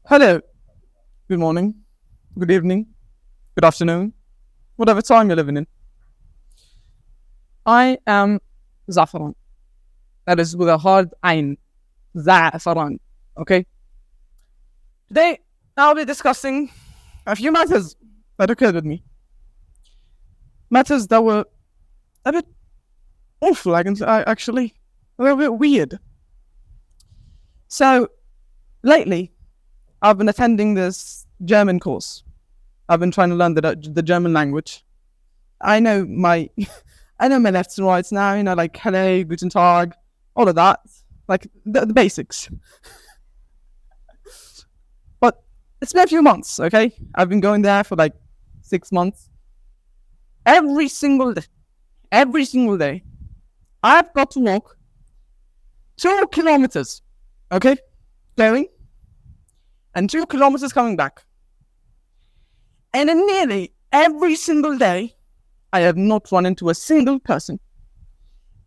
Hello, good morning, good evening, good afternoon, whatever time you're living in. I am Zafaran. That is with a hard Ain. Zafaran. Okay? Today, I'll be discussing a few matters that occurred with me. Matters that were a bit awful, actually. A little bit weird. So, lately, I've been attending this German course. I've been trying to learn the German language. I know my I know my lefts and rights now, like hello, guten Tag, all of that. Like the basics. But it's been a few months, okay? I've been going there for like 6 months. Every single day, I've got to walk 2 kilometers, okay? Going, and 2 kilometers coming back. And in nearly every single day, I have not run into a single person.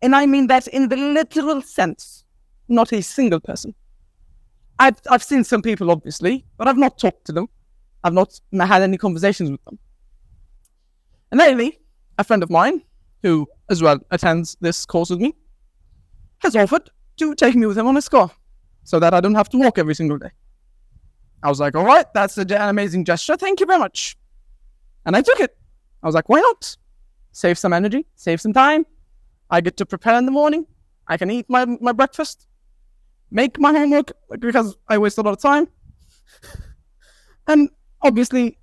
And I mean that in the literal sense, not a single person. I've seen some people, obviously, but I've not talked to them. I've not had any conversations with them. And lately, a friend of mine, who as well attends this course with me, has offered to take me with him on his car so that I don't have to walk every single day. I was like, all right, that's an amazing gesture. Thank you very much. And I took it. I was like, why not? Save some energy, save some time. I get to prepare in the morning. I can eat my breakfast, make my homework because I waste a lot of time. And obviously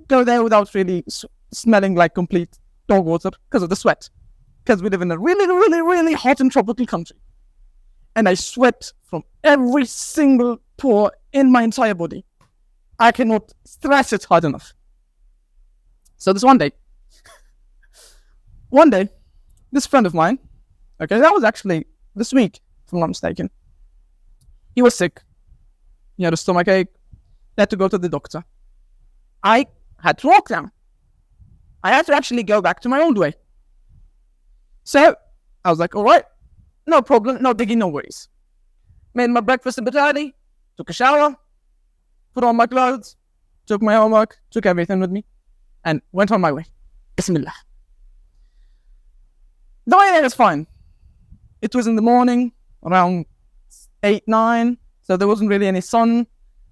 go there without really smelling like complete dog water because of the sweat. Because we live in a really, really, really hot and tropical country. And I sweat from every single pore in my entire body. I cannot stress it hard enough. So this one day, this friend of mine, okay, that was actually this week, if I'm not mistaken. He was sick. He had a stomachache. He had to go to the doctor. I had to walk down. I had to actually go back to my old way. So I was like, all right, no problem, no biggie, no worries. Made my breakfast a bit early, took a shower, put on my clothes, took my homework, took everything with me, and went on my way. Bismillah. The way there was fine. It was in the morning, around 8, 9, so there wasn't really any sun.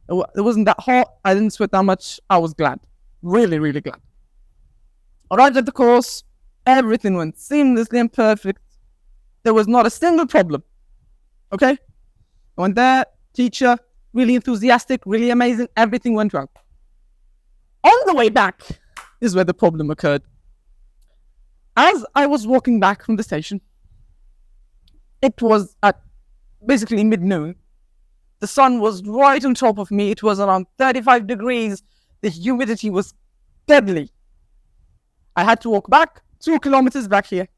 It wasn't that hot. I didn't sweat that much. I was glad. Really, really glad. Arrived at the course. Everything went seamlessly and perfect. There was not a single problem. Okay? I went there, teacher, really enthusiastic, really amazing. Everything went well. On the way back is where the problem occurred. As I was walking back from the station, it was at basically mid-noon. The sun was right on top of me. It was around 35 degrees. The humidity was deadly. I had to walk back 2 kilometers back here,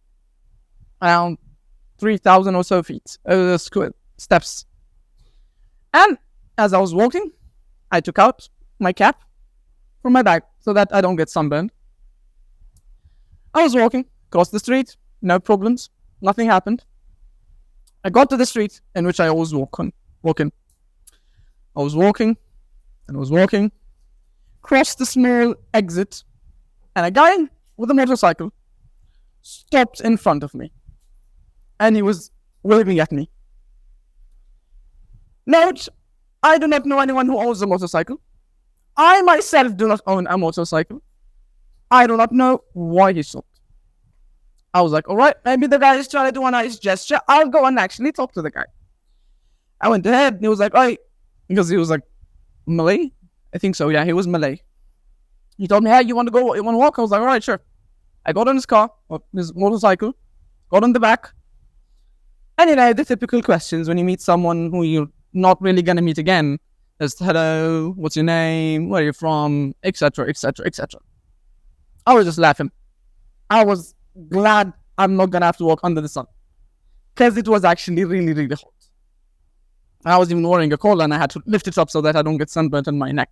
around 3,000 or so feet, steps. And as I was walking, I took out my cap from my bag so that I don't get sunburned. I was walking across the street, no problems, nothing happened. I got to the street in which I always walk in. I was walking, crossed the small exit, and a guy with a motorcycle stopped in front of me. And he was waving at me. Note, I do not know anyone who owns a motorcycle. I myself do not own a motorcycle. I do not know why he stopped. I was like, all right, maybe the guy is trying to do a nice gesture. I'll go and actually talk to the guy. I went ahead and he was like, hey, because he was like Malay. I think so, yeah, he was Malay. He told me, hey, you want to walk? I was like, all right, sure. I got on his car, or his motorcycle, got on the back. And the typical questions when you meet someone who you're not really going to meet again is, hello, what's your name, where are you from, etc., etc., etc. I was just laughing. I was glad I'm not going to have to walk under the sun. Because it was actually really, really hot. I was even wearing a collar and I had to lift it up so that I don't get sunburnt on my neck.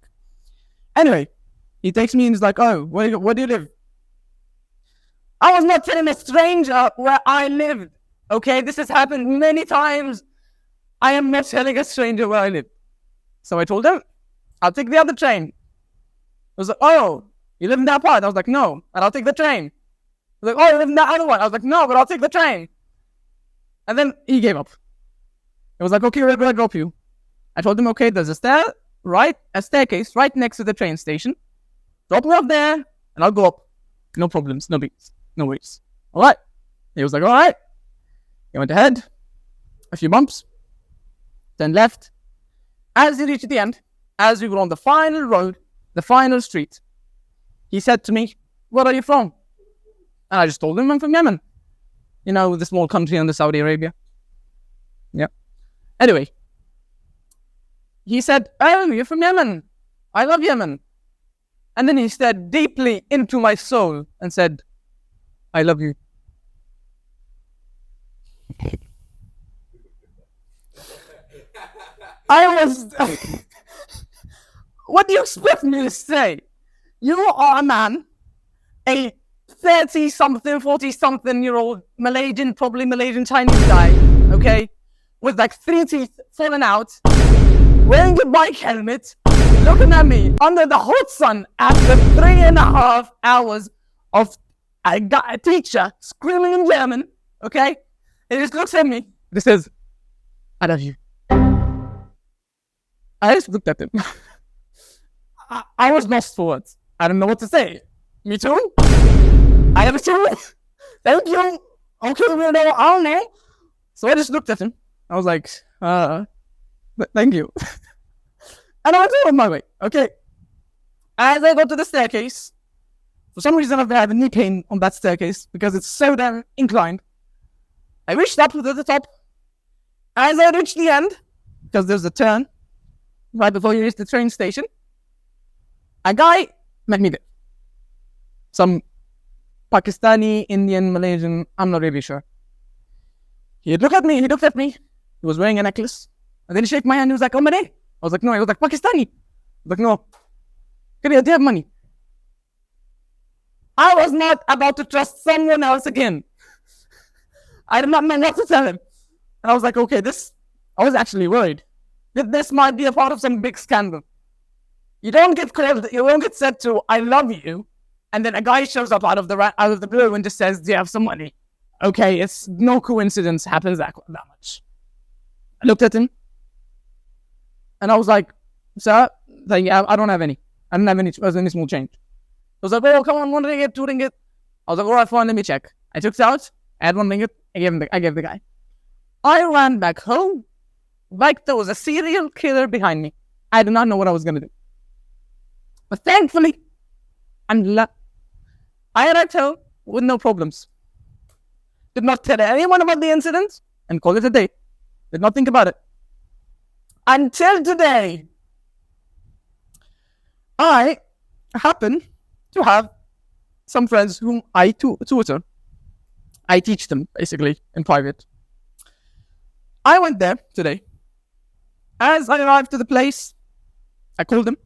Anyway, he takes me and he's like, oh, where do you live? I was not telling a stranger where I lived. Okay, this has happened many times. I am not telling a stranger where I live. So I told him, I'll take the other train. I was like, oh, you live in that part? I was like, no, and I'll take the train. I was like, oh, you live in that other one? I was like, no, but I'll take the train. And then he gave up. He was like, okay, we're going to drop you. I told him, okay, there's a staircase right next to the train station. Drop me up there, and I'll go up. No problems, no beats, no worries. All right. He was like, all right. He went ahead, a few bumps, then left. As he reached the end, as we were on the final road, the final street, he said to me, where are you from? And I just told him I'm from Yemen. You know, the small country under Saudi Arabia. Yeah. Anyway, he said, oh, you're from Yemen. I love Yemen. And then he stared deeply into my soul and said, I love you. I was... What do you expect me to say? You are a man, a 30-something, 40-something-year-old Malaysian, probably Malaysian Chinese guy, okay? With like 3 teeth falling out, wearing a bike helmet, looking at me under the hot sun after 3.5 hours of a teacher screaming in German, okay? He just looks at me. He says, I love you. I just looked at him. I was lost for words. I don't know what to say. Me too? I have a too. Thank you. Okay, weirdo. I don't know. So I just looked at him. I was like, thank you. And I went on my way. Okay. As I got to the staircase, for some reason I've had knee pain on that staircase because it's so damn inclined. I reached up to the top. As I reached the end, because there's a turn right before you reach the train station, a guy met me there. Some Pakistani, Indian, Malaysian, I'm not really sure. He looked at me. He was wearing a necklace. And then he shook my hand. He was like, oh, Malay. I was like, no. He was like, Pakistani. I was like, no. Do you have money? I was not about to trust someone else again. I did not know what to tell him. And I was like, okay, I was actually worried that this might be a part of some big scandal. You don't get said to, I love you, and then a guy shows up out of the blue and just says, do you have some money? Okay, it's no coincidence happens that much. I looked at him, and I was like, sir, I don't have any. I don't have any small change. I was like, oh, come on, 1 ringgit, 2 ringgit. I was like, all right, fine, let me check. I took it out, I had 1 ringgit, I gave the guy. I ran back home like there was a serial killer behind me. I did not know what I was going to do. But thankfully, I arrived home with no problems. Did not tell anyone about the incident and call it a day. Did not think about it. Until today, I happen to have some friends whom I tutor. I teach them, basically, in private. I went there today. As I arrived to the place, I called him.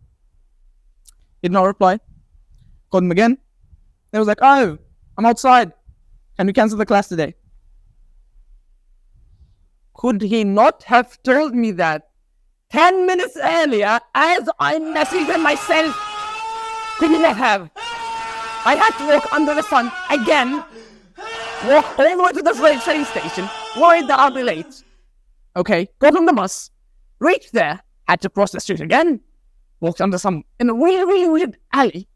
He did not reply. Called him again. He was like, oh, I'm outside. Can we cancel the class today? Could he not have told me that 10 minutes earlier as I messaged him myself? Could he not have? I had to walk under the sun again, walk all the way to the train station, worried that I'll be late. Okay, got on the bus, reached there, had to cross the street again, walked in a really, really weird alley,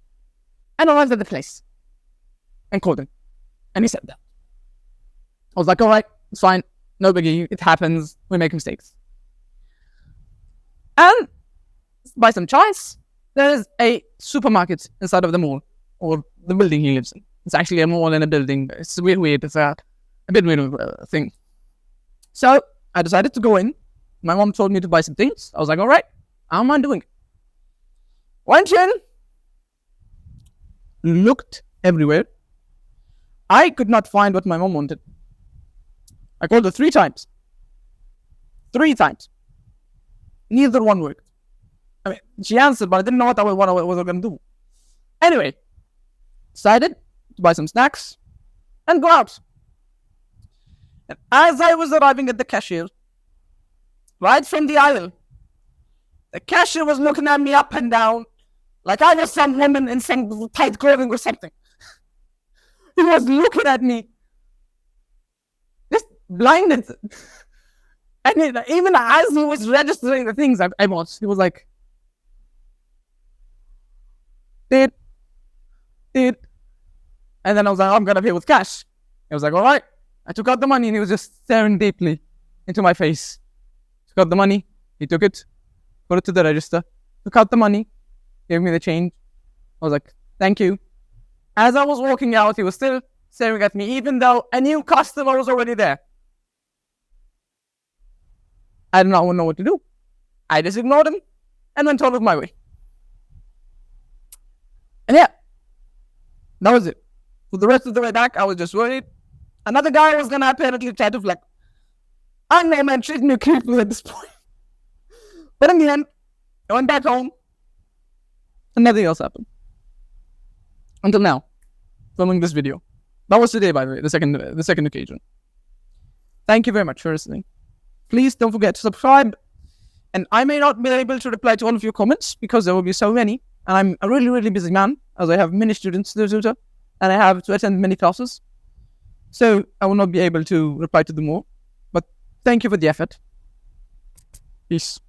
and arrived at the place. And called him. And he said that. I was like, alright, it's fine, no biggie, it happens, we make mistakes. And by some chance, there's a supermarket inside of the mall, or the building he lives in. It's actually a mall in a building. It's weird. It's a bit weird thing. So I decided to go in. My mom told me to buy some things. I was like, all right, how am I doing? Went in, looked everywhere. I could not find what my mom wanted. I called her 3 times. 3 times. Neither one worked. I mean, she answered, but I didn't know what I was going to do. Anyway, decided to buy some snacks and go out. And as I was arriving at the cashier, right from the aisle, The cashier was looking at me up and down like I was some woman in some tight clothing or something. He was looking at me, just blinded. And even as he was registering the things I bought, he was like, "Did. And then I was like, I'm going to pay with cash." He was like, all right. I took out the money and he was just staring deeply into my face. Took out the money. He took it, put it to the register, took out the money, gave me the change. I was like, thank you. As I was walking out, he was still staring at me, even though a new customer was already there. I did not know what to do. I just ignored him and went on with my way. And yeah, that was it. For the rest of the way back, I was just worried. Another guy was gonna apparently try to flex. I know man treating me creepily at this point. But in the end, I went back home and nothing else happened. Until now, filming this video. That was today, by the way, the second occasion. Thank you very much for listening. Please don't forget to subscribe. And I may not be able to reply to all of your comments because there will be so many. And I'm a really, really busy man, as I have many students to tutor and I have to attend many classes. So I will not be able to reply to them all. But thank you for the effort. Peace.